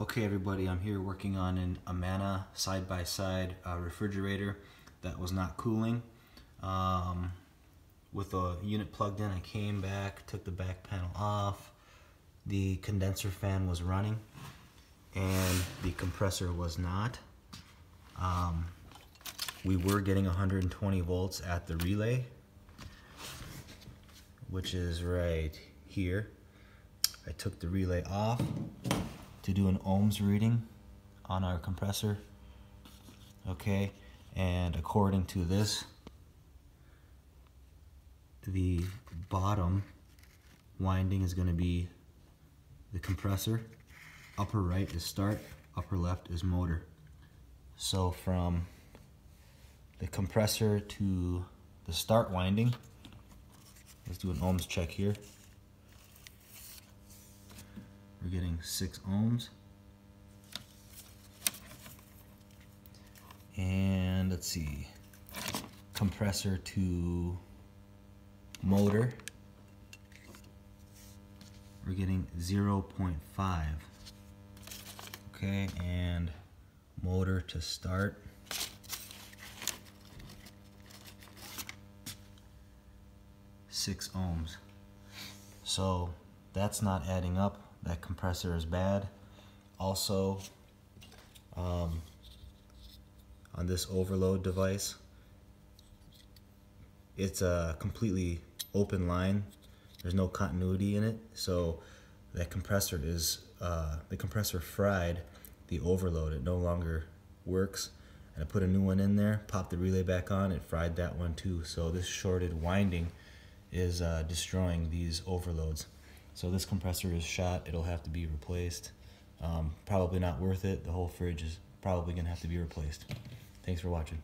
Okay everybody, I'm here working on an Amana side-by-side refrigerator that was not cooling. With the unit plugged in, I came back, took the back panel off. The condenser fan was running and the compressor was not. We were getting 120 volts at the relay, which is right here. I took the relay off to do an ohms reading on our compressor. Okay, and according to this, the bottom winding is going to be the compressor, upper right is start, upper left is motor. So from the compressor to the start winding, let's do an ohms check here. We're getting 6 ohms. And let's see, compressor to motor, we're getting 0.5. Okay, and motor to start, six ohms. So that's not adding up. That compressor is bad. Also, on this overload device, it's a completely open line. There's no continuity in it, so that compressor is the compressor fried the overload. It no longer works, and I put a new one in there, popped the relay back on, it fried that one too. So this shorted winding is destroying these overloads. So this compressor is shot. It'll have to be replaced. Probably not worth it. The whole fridge is probably gonna have to be replaced. Thanks for watching.